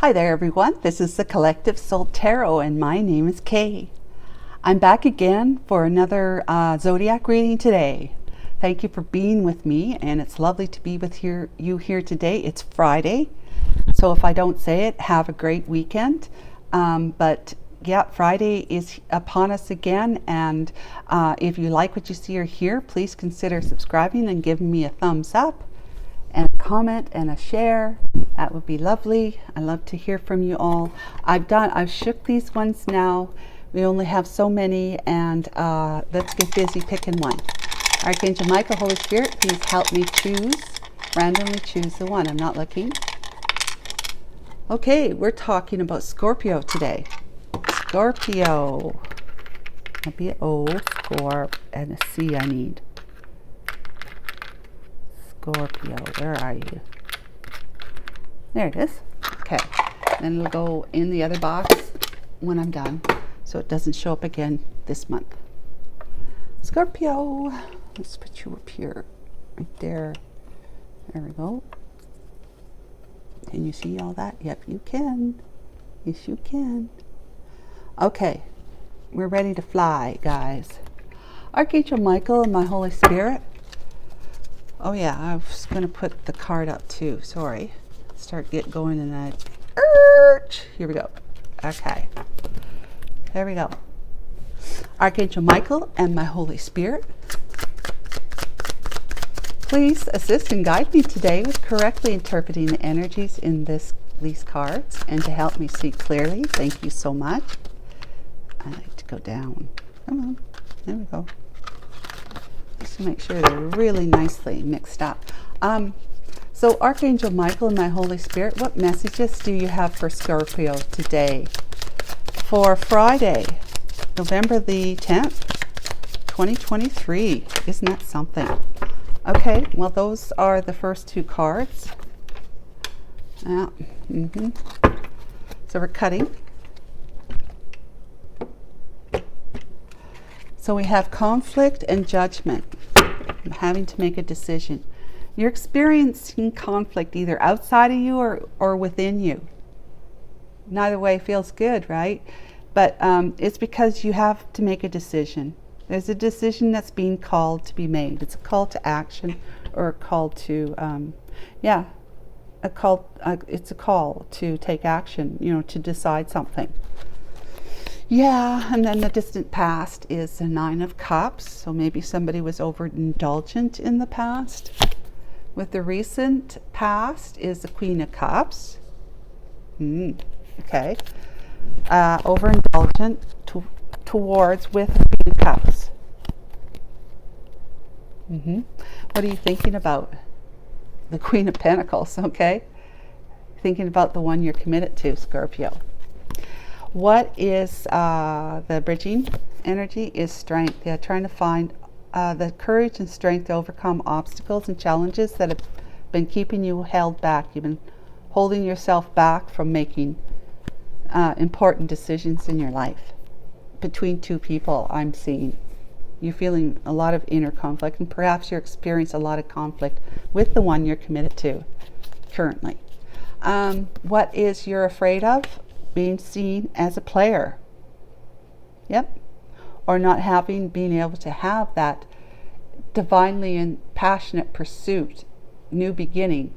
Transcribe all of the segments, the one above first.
Hi there everyone, this is the Collective Soul Tarot and my name is Kay. I'm back again for another zodiac reading today. Thank you for being with me, and it's lovely to be with you here today. It's Friday, so if I don't say it, have a great weekend. But yeah, Friday is upon us again, and if you like what you see or hear, please consider subscribing and giving me a thumbs up and a comment and a share. That would be lovely. I love to hear from you all. I've shook these ones now. We only have so many, and let's get busy picking one. Archangel Michael, Holy Spirit, please help me randomly choose the one. I'm not looking. Okay, we're talking about Scorpio today. Scorpio. That'll be an O, Scorp, and a C I need. Scorpio, where are you? There it is. Okay, then it'll go in the other box when I'm done, so it doesn't show up again this month. Scorpio, let's put you up here, right there. There we go. Can you see all that? Yep, you can. Yes, you can. Okay, we're ready to fly, guys. Archangel Michael and my Holy Spirit. Oh yeah, I was going to put the card up too. Sorry. Get going in that. Here we go. Okay. There we go. Archangel Michael and my Holy Spirit, please assist and guide me today with correctly interpreting the energies in these cards and to help me see clearly. Thank you so much. I like to go down. Come on. There we go. Just to make sure they're really nicely mixed up. So Archangel Michael and my Holy Spirit, what messages do you have for Scorpio today? For Friday, November the 10th, 2023. Isn't that something? Okay, well those are the first two cards. So we're cutting. So we have conflict and judgment. I'm having to make a decision. You're experiencing conflict either outside of you or within you. Neither way feels good, right? But it's because you have to make a decision. There's a decision that's being called to be made. It's a call to action, or a call to, it's a call to take action, to decide something. Yeah, and then the distant past is the Nine of Cups. So maybe somebody was overindulgent in the past. With the recent past is the Queen of Cups. Okay. Overindulgent towards with the Queen of Cups. What are you thinking about? The Queen of Pentacles, okay? Thinking about the one you're committed to, Scorpio. What is the bridging energy is strength. Yeah, trying to find the courage and strength to overcome obstacles and challenges that have been keeping you held back. You've been holding yourself back from making important decisions in your life. Between two people, I'm seeing you're feeling a lot of inner conflict, and perhaps you're experiencing a lot of conflict with the one you're committed to currently. What is you're afraid of? Being seen as a player. Yep. Or not being able to have that divinely and passionate pursuit, new beginning,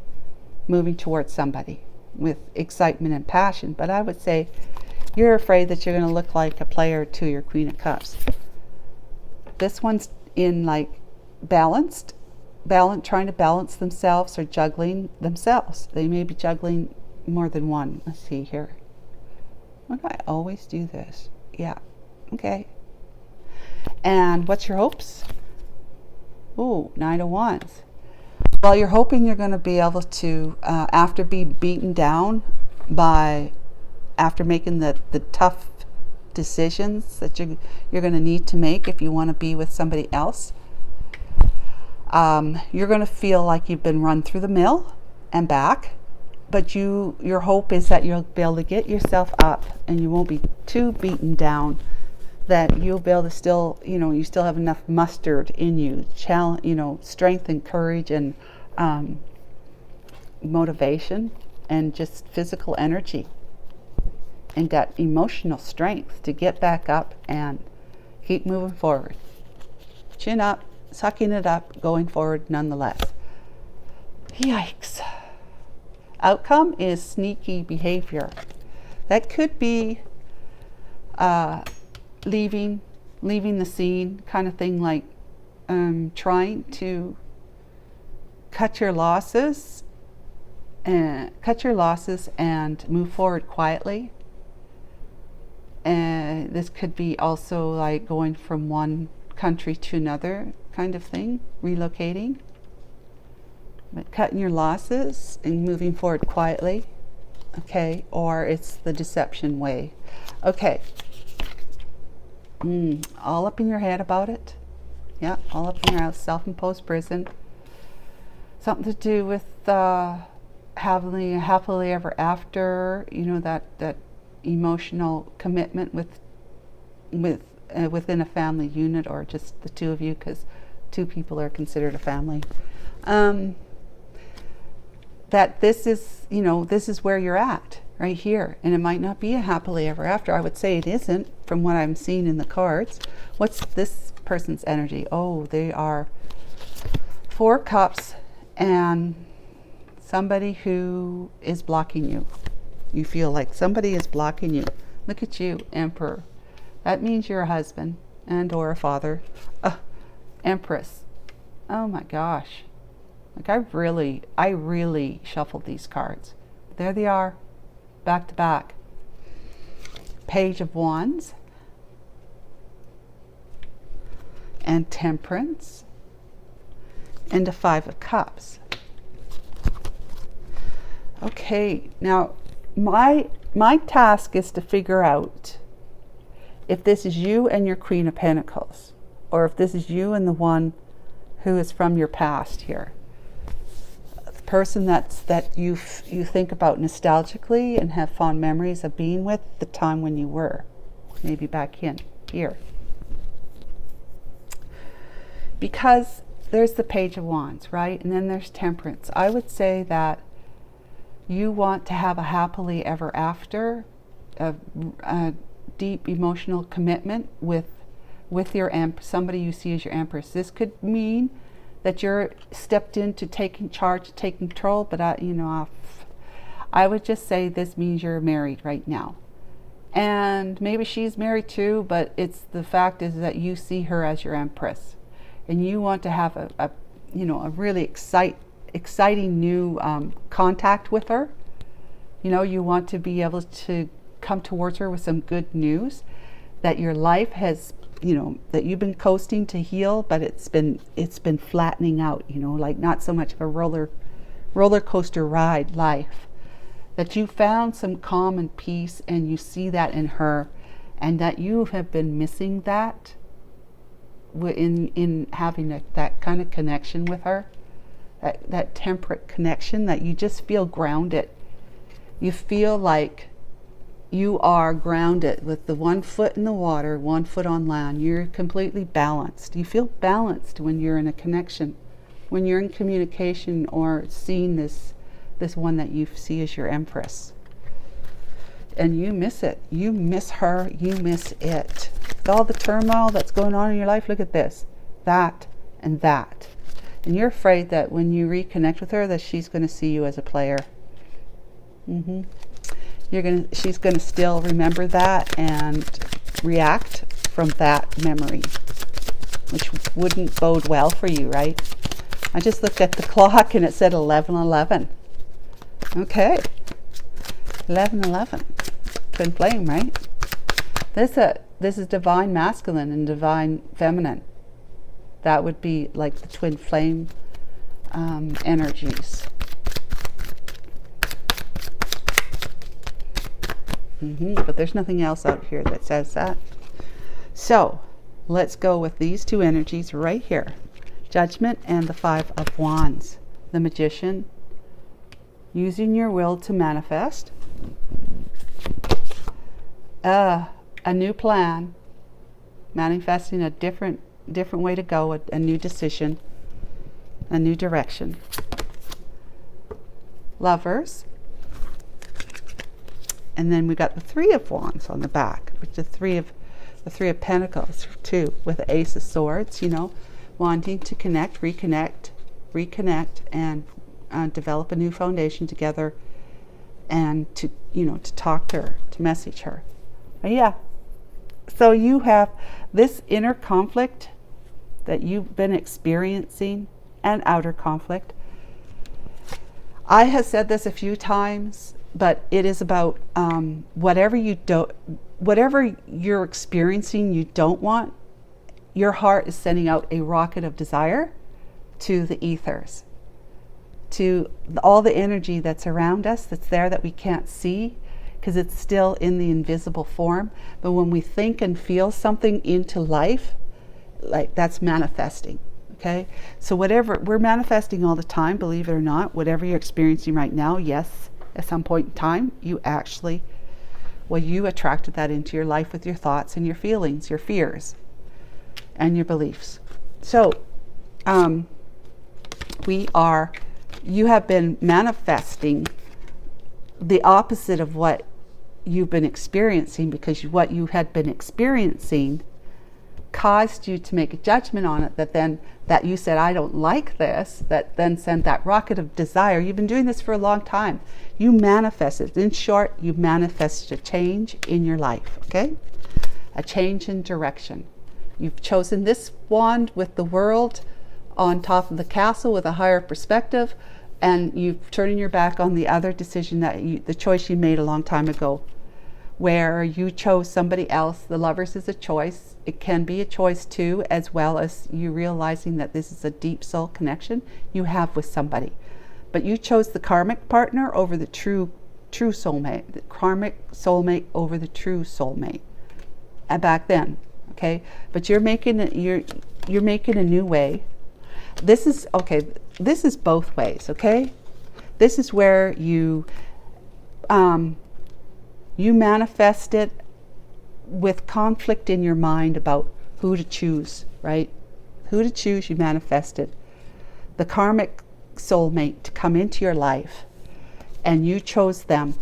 moving towards somebody with excitement and passion. But I would say you're afraid that you're going to look like a player to your Queen of Cups. This one's in like trying to balance themselves or juggling themselves. They may be juggling more than one. Let's see here. Why do I always do this? Yeah. Okay. And what's your hopes? Ooh, Nine of Wands. Well, you're hoping you're going to be able to, after being beaten down after making the tough decisions that you're going to need to make if you want to be with somebody else, you're going to feel like you've been run through the mill and back. But your hope is that you'll be able to get yourself up and you won't be too beaten down, that you'll be able to still, you still have enough mustard in you, strength and courage and motivation and just physical energy and that emotional strength to get back up and keep moving forward. Chin up, sucking it up, going forward nonetheless. Yikes. Outcome is sneaky behavior. That could be leaving the scene kind of thing, like trying to cut your losses and move forward quietly. And this could be also like going from one country to another kind of thing, relocating. But cutting your losses and moving forward quietly. Okay, or it's the deception way. Okay. All up in your head about it. Yeah, all up in your house. Self-imposed prison. Something to do with happily ever after. You know, that emotional commitment within a family unit, or just the two of you, because two people are considered a family. That this is, this is where you're at right here, and it might not be a happily ever after. I would say it isn't from what I'm seeing in the cards. What's this person's energy? Oh, they are 4 cups and somebody who is blocking you. You feel like somebody is blocking you. Look at you, Emperor. That means you're a husband and or a father. Empress. Oh my gosh. Like I really shuffled these cards. There they are, back to back. Page of Wands and Temperance and a 5 of Cups. Okay, now my task is to figure out if this is you and your Queen of Pentacles, or if this is you and the one who is from your past here. Person that you think about nostalgically and have fond memories of being with, the time when you were maybe back in here, because there's the Page of Wands, right? And then there's Temperance. I would say that you want to have a happily ever after, a deep emotional commitment with your somebody you see as your Empress. This could mean that you're stepped into taking charge, taking control, but I would just say this means you're married right now. And maybe she's married too, but the fact is that you see her as your Empress. And you want to have a really exciting new contact with her. You want to be able to come towards her with some good news, that your life has, that you've been coasting to heal, but it's been flattening out, like not so much of a roller coaster ride life, that you found some calm and peace, and you see that in her, and that you have been missing that in having that kind of connection with her, that temperate connection, that you just feel grounded. You feel like you are grounded with the 1 foot in the water, 1 foot on land. You're completely balanced. You feel balanced when you're in a connection, when you're in communication or seeing this one that you see as your Empress. And you miss it. You miss her. You miss it. With all the turmoil that's going on in your life, look at this, that, and that. And you're afraid that when you reconnect with her, that she's going to see you as a player. She's going to still remember that and react from that memory, which wouldn't bode well for you, right? I just looked at the clock and it said 11:11. Okay, 11:11. Twin flame, right? This is divine masculine and divine feminine. That would be like the twin flame energies. But there's nothing else out here that says that. So let's go with these two energies right here. Judgment and the 5 of Wands. The Magician. Using your will to manifest. A new plan. Manifesting a different way to go. A new decision. A new direction. Lovers. And then we got the Three of Wands on the back, which is the Three of Pentacles too, with the Ace of Swords, you know, wanting to connect, reconnect, and develop a new foundation together, and to, you know, to talk to her, to message her. But yeah, so you have this inner conflict that you've been experiencing, and outer conflict. I have said this a few times, but it is about whatever you're experiencing you don't want, your heart is sending out a rocket of desire to the ethers, to all the energy that's around us, that's there, that we can't see because it's still in the invisible form. But when we think and feel something into life, like, that's manifesting. Okay, so whatever we're manifesting all the time, believe it or not, whatever you're experiencing right now, yes, at some point in time, you actually, well, you attracted that into your life with your thoughts and your feelings, your fears, and your beliefs. So, you have been manifesting the opposite of what you've been experiencing, because what you had been experiencing caused you to make a judgment on it, that you said, I don't like this, that then sent that rocket of desire. You've been doing this for a long time. You manifested. In short, you manifested a change in your life, okay? A change in direction. You've chosen this wand with the world on top of the castle with a higher perspective, and you've turning your back on the other decision, the choice you made a long time ago, where you chose somebody else. The Lovers is a choice. It can be a choice too, as well as you realizing that this is a deep soul connection you have with somebody. But you chose the karmic partner over the true soulmate, the karmic soulmate over the true soulmate. Back then, okay? But you're making a new way. This is okay. This is both ways, okay? This is where you manifest it with conflict in your mind about who to choose, right? Who to choose, you manifested. The karmic soulmate to come into your life, and you chose them.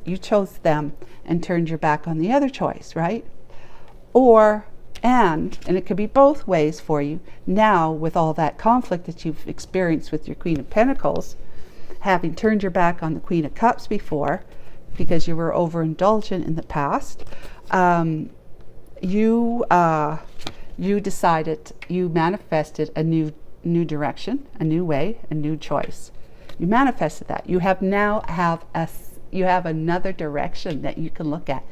You chose them and turned your back on the other choice, right? And it could be both ways for you. Now, with all that conflict that you've experienced with your Queen of Pentacles, having turned your back on the Queen of Cups before, because you were overindulgent in the past, you decided, you manifested a new direction, a new way, a new choice. You manifested that. You have another direction that you can look at.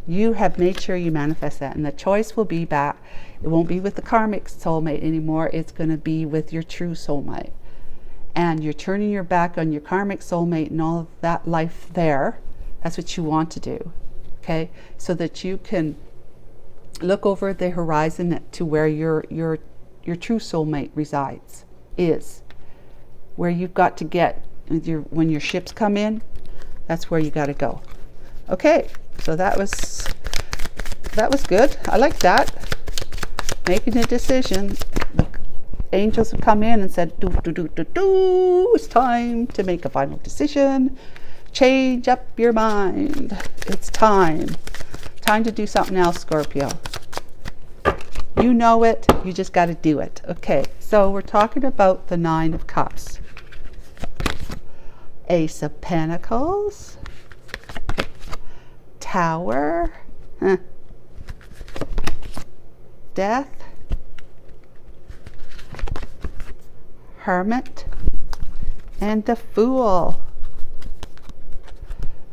You have made sure you manifest that, and the choice will be back. It won't be with the karmic soulmate anymore. It's going to be with your true soulmate. And you're turning your back on your karmic soulmate and all of that life there. That's what you want to do, okay? So that you can look over the horizon to where your true soulmate resides, is where you've got to get when your ships come in. That's where you got to go. Okay, so that was good. I like that. Making a decision. The angels have come in and said, it's time to make a final decision. Change up your mind. It's time. Time to do something else, Scorpio. You know it. You just got to do it. Okay, so we're talking about the Nine of Cups. Ace of Pentacles. Tower. Death. Hermit. And the Fool.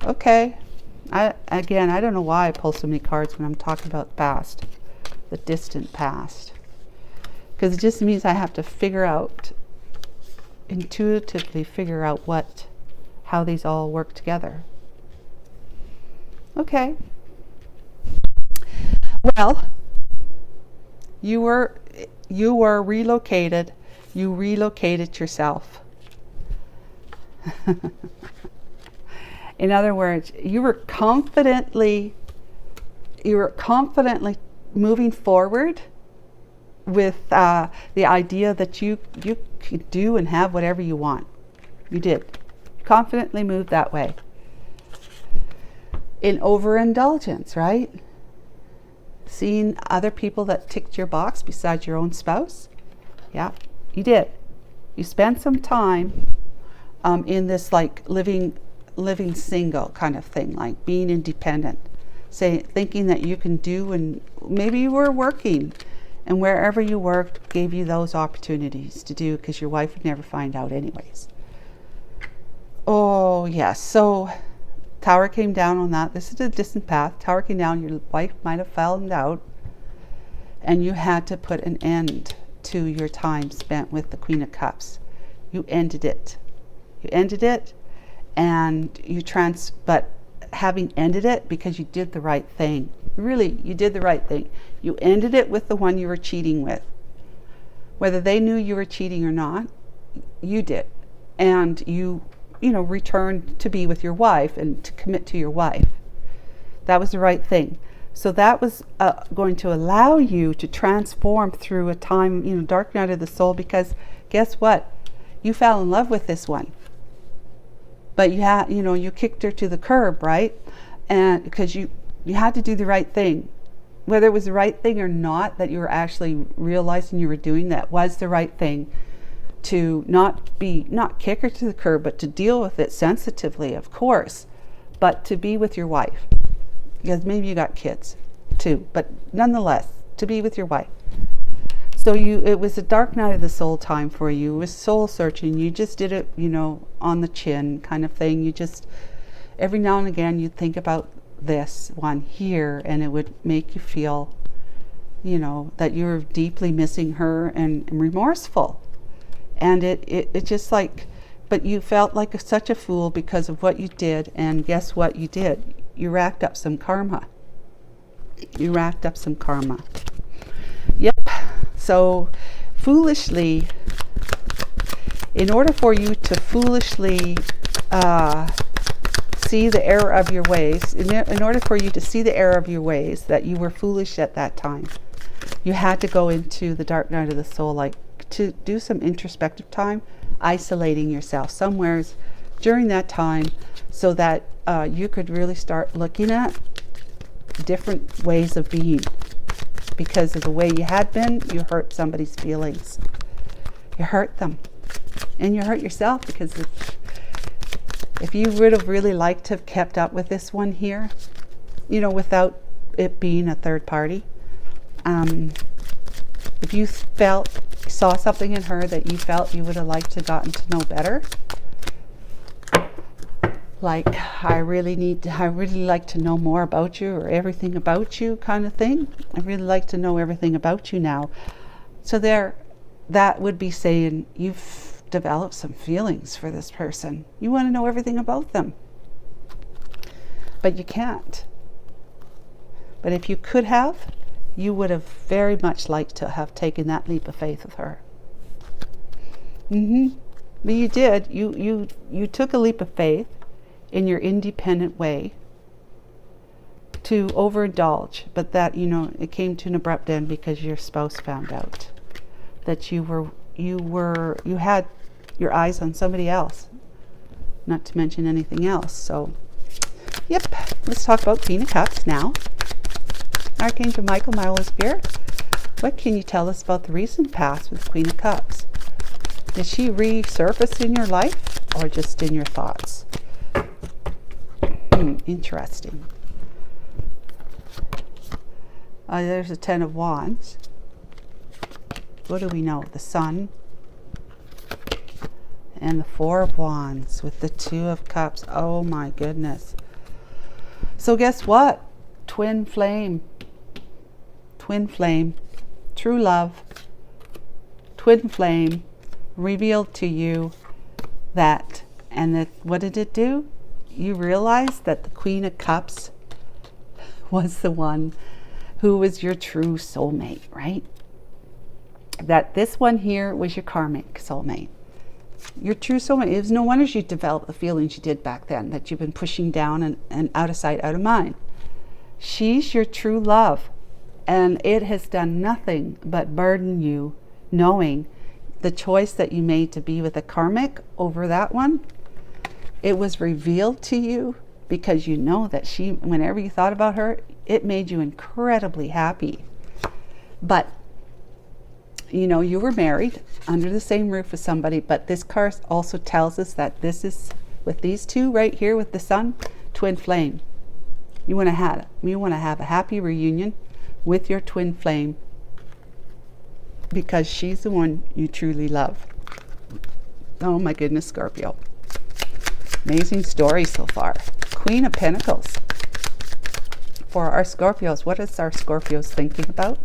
Okay. I don't know why I pull so many cards when I'm talking about the past, the distant past, because it just means I have to intuitively figure out how these all work together. Okay. Well, you were relocated. You relocated yourself. In other words, you were confidently moving forward with the idea that you could do and have whatever you want. You did. Confidently move that way. in overindulgence, right? Seeing other people that ticked your box besides your own spouse. Yeah, you did. You spent some time in this like living single kind of thing, like being independent, thinking that you can do, and maybe you were working, and wherever you worked gave you those opportunities to do, because your wife would never find out anyways. Oh yes, so Tower came down on that. This is a distant path. Tower came down, your wife might have found out, and you had to put an end to your time spent with the Queen of Cups. You ended it. You ended it, and but having ended it, because you did the right thing. Really, you did the right thing. You ended it with the one you were cheating with. Whether they knew you were cheating or not, you did. And you returned to be with your wife and to commit to your wife. That was the right thing. So that was going to allow you to transform through a time, dark night of the soul, because guess what? You fell in love with this one. But you kicked her to the curb, right? And because you had to do the right thing. Whether it was the right thing or not, that you were actually realizing you were doing, that was the right thing. To not kick her to the curb, but to deal with it sensitively, of course, but to be with your wife, because maybe you got kids too, but nonetheless, to be with your wife. So it was a dark night of the soul time for you. It was soul searching. You just did it, on the chin kind of thing. You just, every now and again, you think about this one here, and it would make you feel, that you were deeply missing her and remorseful. And it just like, but you felt like such a fool because of what you did. And guess what you did? You racked up some karma. You racked up some karma. Yep. So foolishly, in order for you to foolishly see the error of your ways, in order for you to see the error of your ways, that you were foolish at that time, you had to go into the dark night of the soul, like, to do some introspective time, isolating yourself somewheres during that time, so that you could really start looking at different ways of being. Because of the way you had been, you hurt somebody's feelings. You hurt them. And you hurt yourself, because if you would have really liked to have kept up with this one here, without it being a third party, if you saw something in her that you felt you would have liked to have gotten to know better, like, I really like to know more about you, or everything about you kind of thing. I really like to know everything about you now. So that would be saying you've developed some feelings for this person. You want to know everything about them, but you can't. But if you could have, you would have very much liked to have taken that leap of faith with her. But you did. You took a leap of faith in your independent way to overindulge, but that it came to an abrupt end because your spouse found out that you had your eyes on somebody else, not to mention anything else. So yep, let's talk about Queen of Cups now. Archangel Michael, my Holy Spirit, what can you tell us about the recent past with Queen of Cups? Did she resurface in your life, or just in your thoughts? Interesting. There's a 10 of Wands. What do we know? The Sun and the 4 of Wands with the 2 of Cups. Oh my goodness. So guess what? Twin flame, true love, twin flame revealed to you that, and that, what did it do? You realized that the Queen of Cups was the one who was your true soulmate, right? That this one here was your karmic soulmate, your true soulmate. It was no wonder you developed the feelings you did back then, that you've been pushing down and out of sight, out of mind. She's your true love, and it has done nothing but burden you, knowing the choice that you made to be with a karmic over that one. It was revealed to you because you know that whenever you thought about her, it made you incredibly happy. But you were married under the same roof with somebody, but this card also tells us that this is, with these two right here with the sun, twin flame. You want to have a happy reunion with your twin flame because she's the one you truly love. Oh my goodness, Scorpio. Amazing story so far. Queen of Pentacles. For our Scorpios, what is our Scorpios thinking about?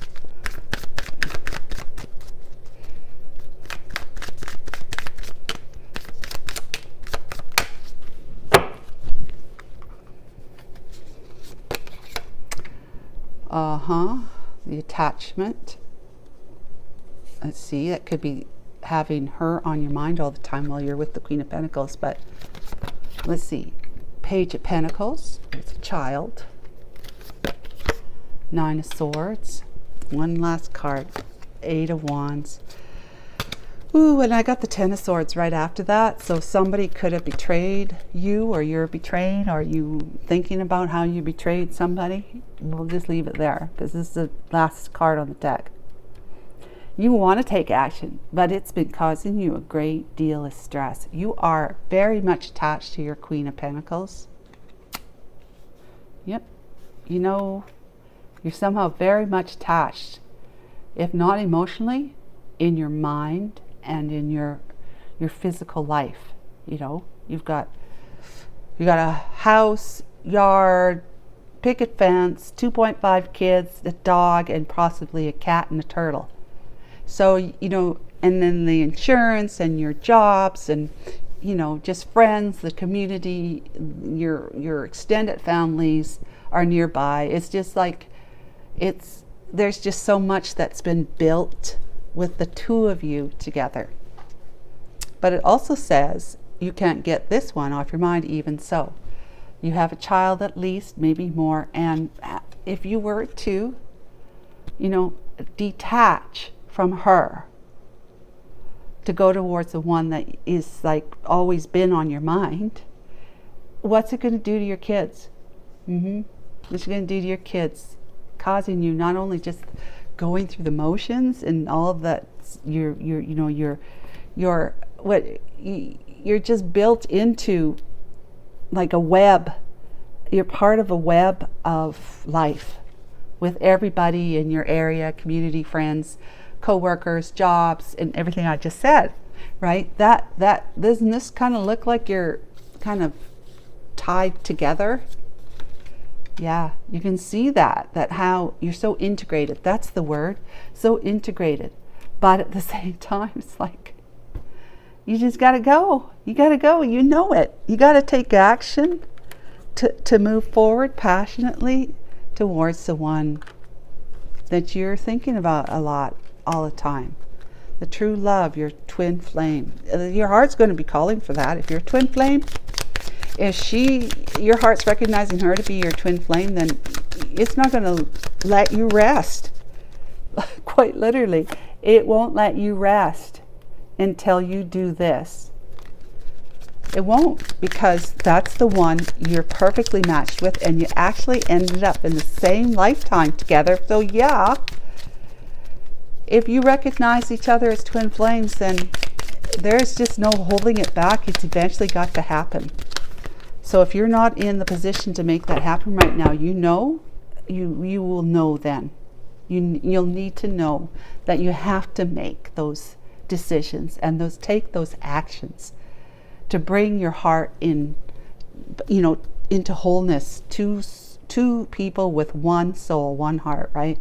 The attachment. Let's see, that could be having her on your mind all the time while you're with the Queen of Pentacles, but let's see. Page of Pentacles, it's a child. Nine of Swords. One last card. Eight of Wands. Ooh, and I got the Ten of Swords right after that. So somebody could have betrayed you, or you're betrayed. Are you thinking about how you betrayed somebody? We'll just leave it there because this is the last card on the deck. You want to take action, but it's been causing you a great deal of stress. You are very much attached to your Queen of Pentacles. Yep. You're somehow very much attached, if not emotionally, in your mind and in your physical life. You've got a house, yard, picket fence, 2.5 kids, a dog, and possibly a cat and a turtle. So, and then the insurance and your jobs and, just friends, the community, your extended families are nearby. It's just like, there's just so much that's been built with the two of you together. But it also says you can't get this one off your mind even so. You have a child at least, maybe more, and if you were to, detach from her to go towards the one that is like always been on your mind, what's it going to do to your kids? What's it going to do to your kids? Causing you not only just going through the motions and all of that, you're just built into like a web. You're part of a web of life with everybody in your area, community, friends, co-workers, jobs, and everything I just said, right? Doesn't this kind of look like you're kind of tied together? Yeah, you can see that how you're so integrated. That's the word, so integrated. But at the same time, it's like, you just got to go. You got to go. You know it. You got to take action to move forward passionately towards the one that you're thinking about a lot, all the time. The true love, your twin flame. Your heart's going to be calling for that. If you're a twin flame, if your heart's recognizing her to be your twin flame, then it's not going to let you rest. Quite literally, it won't let you rest until you do this. It won't, because that's the one you're perfectly matched with, and you actually ended up in the same lifetime together. So yeah, if you recognize each other as twin flames, then there's just no holding it back. It's eventually got to happen. So if you're not in the position to make that happen right now, you will know then. You'll need to know that you have to make those decisions and take those actions to bring your heart into wholeness. Two people with one soul, one heart, right?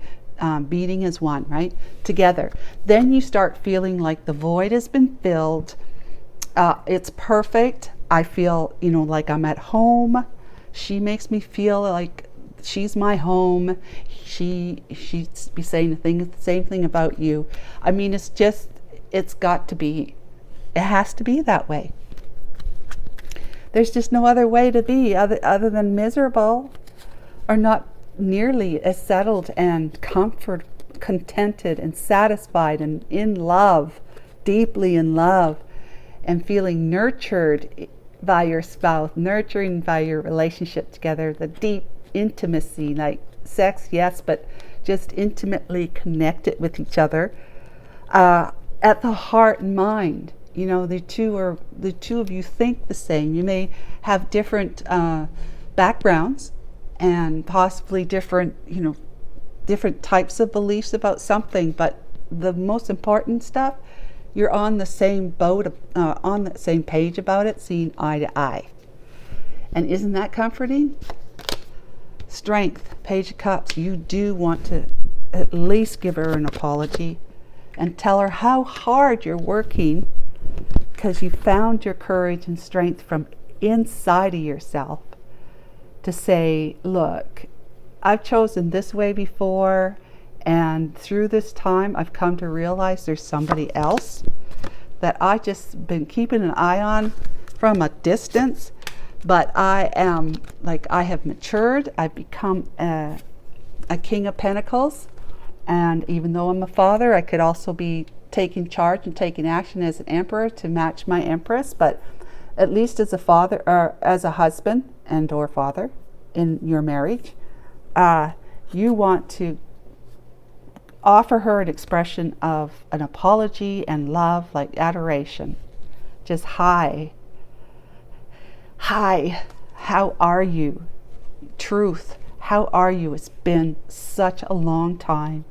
Beating as one, right? Together. Then you start feeling like the void has been filled. It's perfect. I feel, like I'm at home. She makes me feel like she's my home. She'd be saying the same thing about you. I mean, it's got to be. It has to be that way. There's just no other way to be other than miserable, or not nearly as settled and contented and satisfied and in love, deeply in love, and feeling nurtured by your spouse, nurturing by your relationship together, the deep intimacy, like sex, yes, but just intimately connected with each other, at the heart and mind. You know, the two of you think the same. You may have different backgrounds and possibly different, different types of beliefs about something, but the most important stuff, you're on the same boat, on the same page about it, seeing eye to eye. And isn't that comforting? Strength, Page of Cups. You do want to at least give her an apology and tell her how hard you're working, because you found your courage and strength from inside of yourself to say, look, I've chosen this way before, and through this time I've come to realize there's somebody else that I just been keeping an eye on from a distance, but I have matured. I've become a King of Pentacles, and even though I'm a father, I could also be taking charge and taking action as an emperor to match my empress, but at least as a father, or as a husband and or father in your marriage, you want to offer her an expression of an apology and love, like adoration. Just hi, how are you? Truth, how are you? It's been such a long time,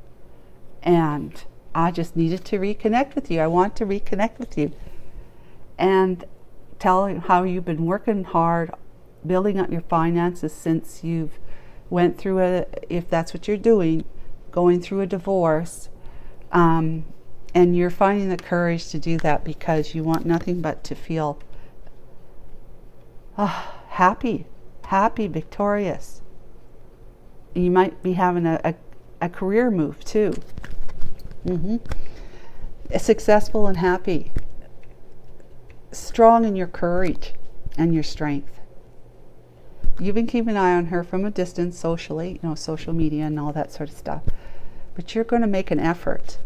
and I just needed to reconnect with you. I want to reconnect with you. And tell him how you've been working hard, building up your finances since you've went through if that's what you're doing, going through a divorce. And you're finding the courage to do that because you want nothing but to feel happy, victorious. You might be having a career move too. Successful and happy. Strong in your courage and your strength. You've been keeping an eye on her from a distance socially, social media and all that sort of stuff. But you're going to make an effort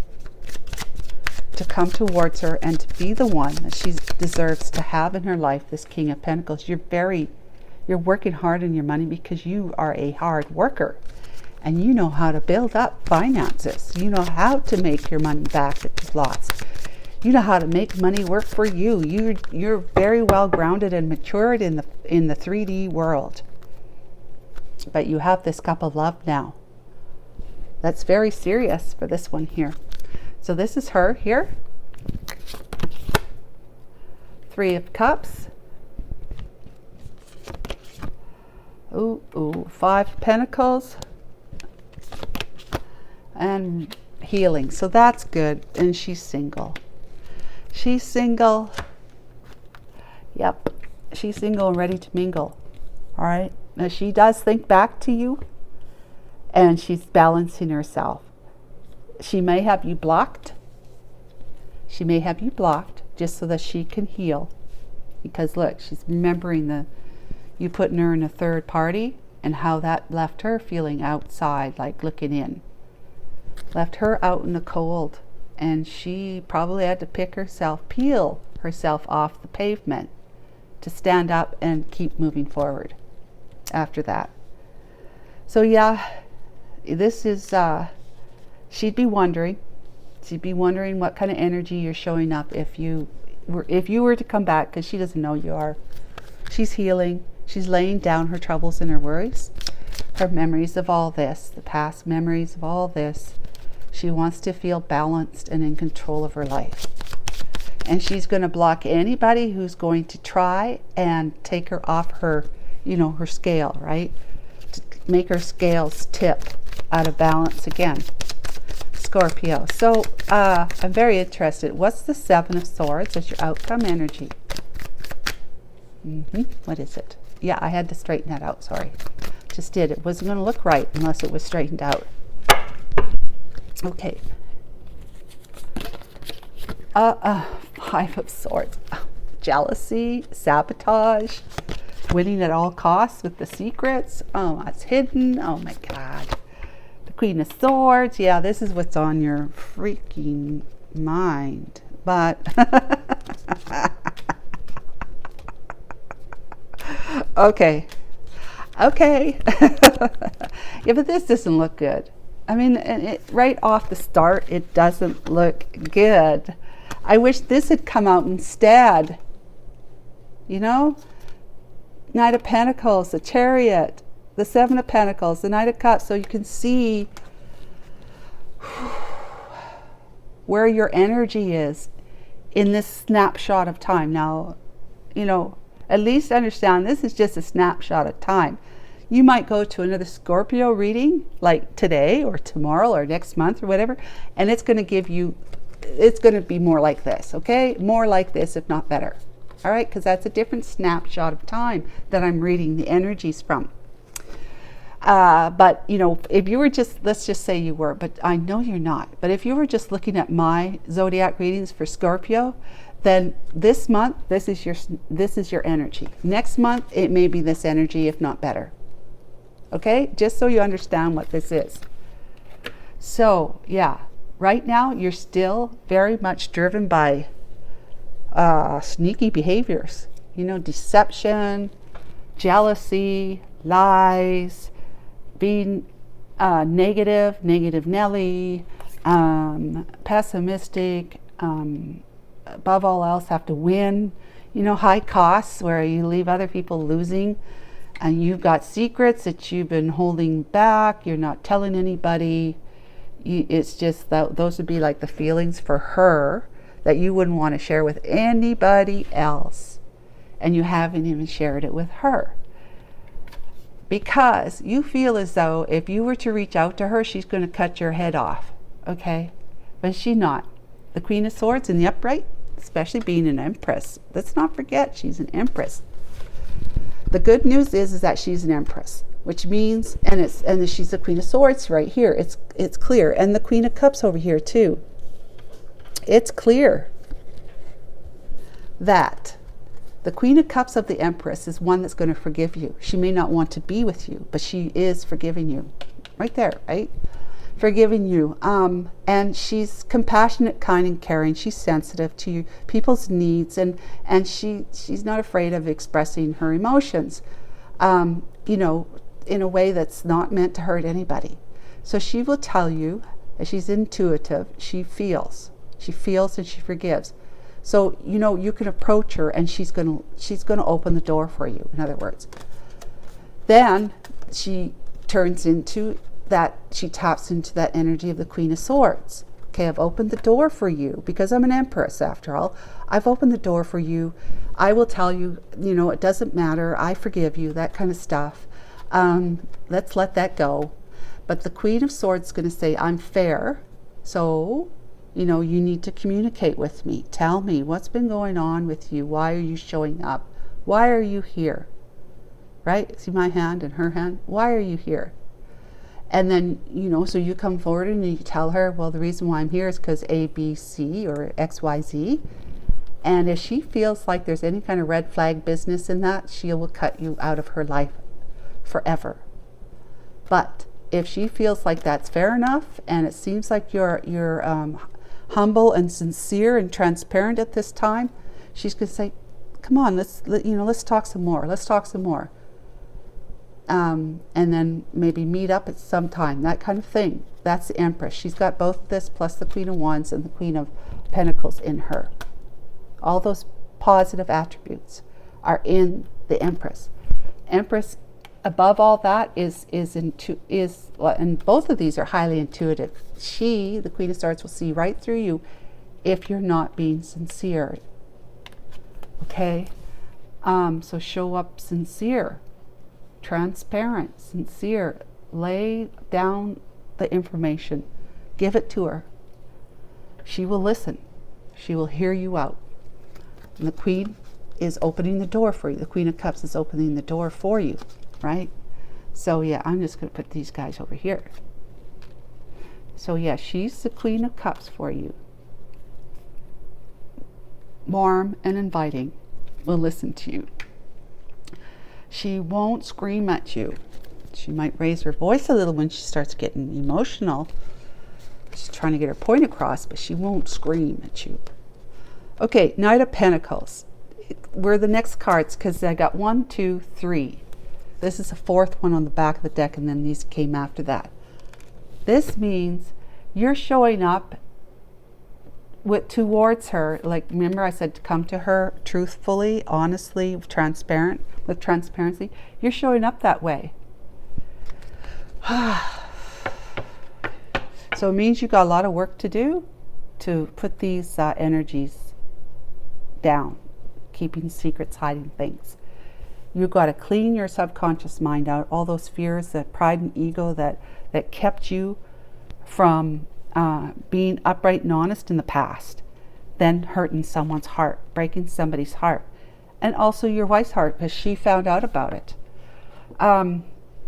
to come towards her and to be the one that she deserves to have in her life, this King of Pentacles. You're working hard in your money because you are a hard worker. And you know how to build up finances. You know how to make your money back that you've lost. You know how to make money work for you. You're very well grounded and matured in the 3D world. But you have this cup of love now. That's very serious for this one here. So this is her here. 3 of Cups. Ooh, 5 of Pentacles. And healing. So that's good. And she's single. She's single. Yep. She's single and ready to mingle. All right. Now she does think back to you. And she's balancing herself. She may have you blocked. She may have you blocked just so that she can heal. Because look, she's remembering you putting her in a third party and how that left her feeling outside, like looking in. Left her out in the cold. And she probably had to peel herself off the pavement to stand up and keep moving forward after that. So yeah, this is, she'd be wondering what kind of energy you're showing up if you were to come back, because she doesn't know you are. She's healing. She's laying down her troubles and her worries, her memories of all this, the past memories of all this. She wants to feel balanced and in control of her life. And she's going to block anybody who's going to try and take her off her, her scale, right? To make her scales tip out of balance again. Scorpio. So I'm very interested. What's the 7 of Swords as your outcome energy? What is it? Yeah, I had to straighten that out. Sorry. Just did. It wasn't going to look right unless it was straightened out. Okay. 5 of Swords. Jealousy, sabotage, winning at all costs with the secrets. Oh, that's hidden. Oh my God. The Queen of Swords. Yeah, this is what's on your freaking mind. But Okay. Okay. Yeah, but this doesn't look good. I mean, right off the start, it doesn't look good. I wish this had come out instead. You know? Knight of Pentacles, the Chariot, the Seven of Pentacles, the Knight of Cups, so you can see where your energy is in this snapshot of time. Now, you know, at least understand this is just a snapshot of time. You might go to another Scorpio reading like today or tomorrow or next month or whatever, and it's going to give you, it's going to be more like this, okay? More like this, if not better. All right, because that's a different snapshot of time that I'm reading the energies from. But, you know, if you were just, let's just say you were, but I know you're not. But if you were just looking at my zodiac readings for Scorpio, then this month, this is your energy. Next month, it may be this energy, if not better. Okay, just so you understand what this is. So, yeah, right now, you're still very much driven by sneaky behaviors, you know, deception, jealousy, lies, being negative Nelly, pessimistic, above all else have to win, you know, high costs where you leave other people losing, and you've got secrets that you've been holding back, you're not telling anybody. It's just that those would be like the feelings for her that you wouldn't want to share with anybody else, and you haven't even shared it with her because you feel as though if you were to reach out to her, she's going to cut your head off. Okay, but she's not. The Queen of Swords in the upright, especially being an Empress, let's not forget she's an Empress. The good news is that she's an Empress, which means, and she's the Queen of Swords right here. It's clear, and the Queen of Cups over here too. It's clear that the Queen of Cups of the Empress is one that's going to forgive you. She may not want to be with you, but she is forgiving you. Right there, right? Forgiving you. And she's compassionate, kind, and caring. She's sensitive to people's needs, and she's not afraid of expressing her emotions, you know, in a way that's not meant to hurt anybody. So she will tell you, as she's intuitive, she feels and she forgives. So, you know, you can approach her and she's going to open the door for you, in other words. Then she turns into that, she taps into that energy of the Queen of Swords. Okay, I've opened the door for you because I'm an Empress after all. I've opened the door for you. I will tell you, you know, it doesn't matter. I forgive you, that kind of stuff. Let's let that go. But the Queen of Swords is going to say, I'm fair. So, you know, you need to communicate with me. Tell me what's been going on with you. Why are you showing up? Why are you here? Right? See my hand and her hand? Why are you here? And then, you know, so you come forward and you tell her, well, the reason why I'm here is because A, B, C, or X, Y, Z. And if she feels like there's any kind of red flag business in that, she will cut you out of her life forever. But if she feels like that's fair enough, and it seems like you're humble and sincere and transparent at this time, she's going to say, come on, let's talk some more. Let's talk some more. And then maybe meet up at some time, that kind of thing. That's the Empress. She's got both this plus the Queen of Wands and the Queen of Pentacles in her. All those positive attributes are in the Empress. Empress, above all that, and both of these are highly intuitive. She, the Queen of Swords, will see right through you if you're not being sincere. Okay? So show up sincere, transparent, sincere. Lay down the information. Give it to her. She will listen. She will hear you out. And the Queen is opening the door for you. The Queen of Cups is opening the door for you, right? So yeah, I'm just going to put these guys over here. So yeah, she's the Queen of Cups for you. Warm and inviting. Will listen to you. She won't scream at you. She might raise her voice a little when she starts getting emotional. She's trying to get her point across, but she won't scream at you. Okay, Knight of Pentacles. where the next cards, because I got 1, 2, 3. This is the fourth one on the back of the deck, and then these came after that. This means you're showing up towards her. Like, remember I said to come to her truthfully, honestly, with transparency. You're showing up that way. So it means you've got a lot of work to do to put these energies down, keeping secrets, hiding things. You've got to clean your subconscious mind out, all those fears, that pride and ego that kept you from being upright and honest in the past, then hurting someone's heart, breaking somebody's heart, and also your wife's heart because she found out about it.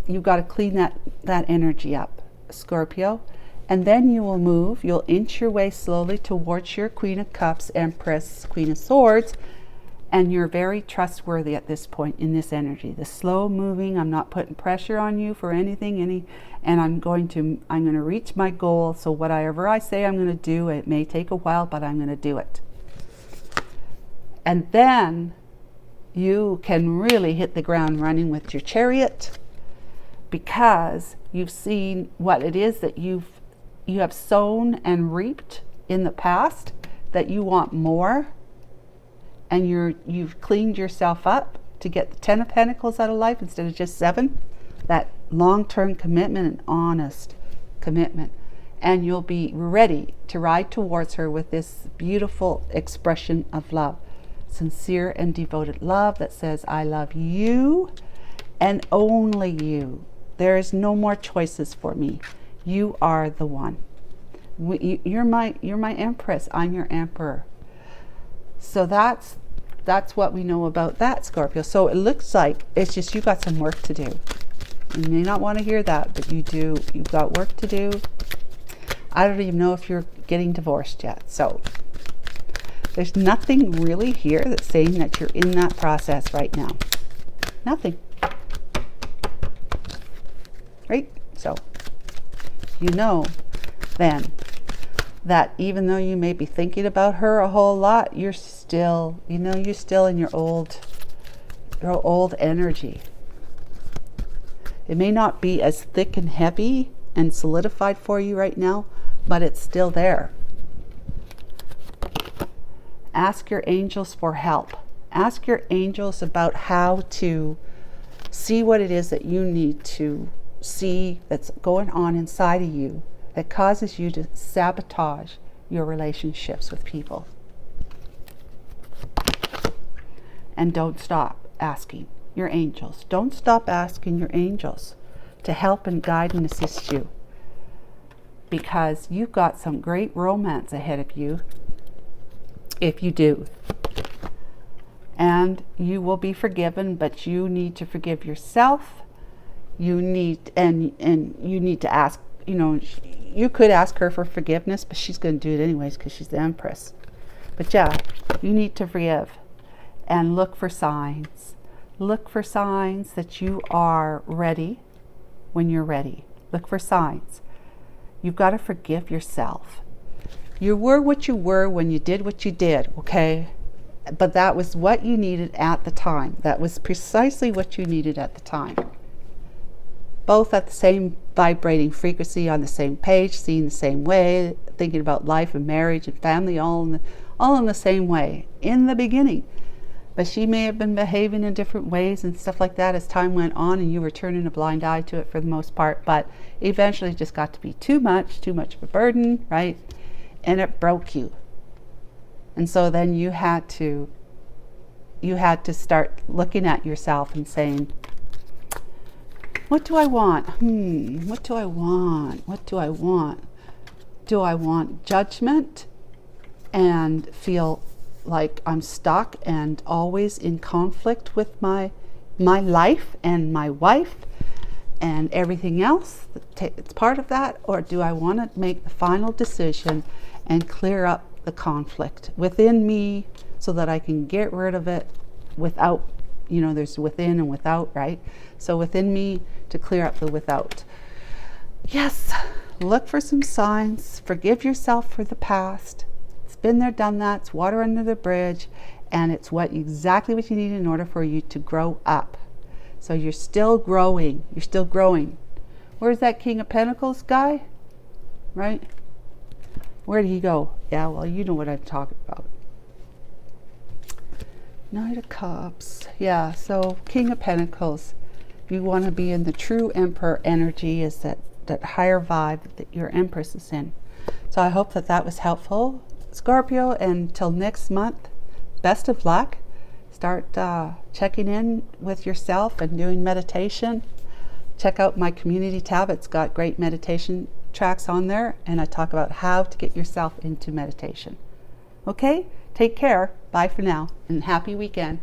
You've got to clean that energy up, Scorpio, and then you will move. You'll inch your way slowly towards your Queen of Cups, Empress, Queen of Swords, and you're very trustworthy at this point in this energy. The slow moving, I'm not putting pressure on you for anything, and I'm going to reach my goal. So whatever I say I'm going to do, it may take a while, but I'm going to do it. And then you can really hit the ground running with your Chariot, because you've seen what it is that you have sown and reaped in the past, that you want more, and you've cleaned yourself up to get the 10 of Pentacles out of life instead of just 7. That long-term commitment and honest commitment, and you'll be ready to ride towards her with this beautiful expression of love, sincere and devoted love that says, I love you and only you. There is no more choices for me. You are the one. You're my Empress. I'm your Emperor. So that's what we know about that, Scorpio. So it looks like it's just you got some work to do. You may not want to hear that, but you do. You've got work to do. I don't even know if you're getting divorced yet. So there's nothing really here that's saying that you're in that process right now. Nothing. Right? So you know then that even though you may be thinking about her a whole lot, you're still in your old energy. It may not be as thick and heavy and solidified for you right now, but it's still there. Ask your angels for help. Ask your angels about how to see what it is that you need to see that's going on inside of you that causes you to sabotage your relationships with people. And don't stop asking your angels. Don't stop asking your angels to help and guide and assist you, because you've got some great romance ahead of you if you do. And you will be forgiven, but you need to forgive yourself. You need to ask, you could ask her for forgiveness, but she's going to do it anyways because she's the Empress. But yeah, you need to forgive and look for signs. Look for signs that you are ready when you're ready. Look for signs. You've got to forgive yourself. You were what you were when you did what you did, okay? But that was what you needed at the time. That was precisely what you needed at the time. Both at the same vibrating frequency, on the same page, seeing the same way, thinking about life and marriage and family, all in the same way in the beginning. But she may have been behaving in different ways and stuff like that as time went on, and you were turning a blind eye to it for the most part. But eventually it just got to be too much of a burden, right? And it broke you. And so then you had to start looking at yourself and saying, what do I want? What do I want? What do I want? Do I want judgment and feel like I'm stuck and always in conflict with my life and my wife and everything else it's part of that? Or do I want to make the final decision and clear up the conflict within me so that I can get rid of it without, there's within and without, right? So within me to clear up the without. Yes, look for some signs. Forgive yourself for the past. It's been there, done that. It's water under the bridge. and it's exactly what you need in order for you to grow up. So you're still growing. You're still growing. Where's that King of Pentacles guy? Right? Where did he go? Yeah, well, you know what I'm talking about. Knight of Cups. Yeah, so King of Pentacles. If you want to be in the true Emperor energy, is that higher vibe that your Empress is in. So I hope that was helpful, Scorpio. And until next month, best of luck. Start checking in with yourself and doing meditation. Check out my community tab. It's got great meditation tracks on there, and I talk about how to get yourself into meditation. Okay, take care. Bye for now, and happy weekend.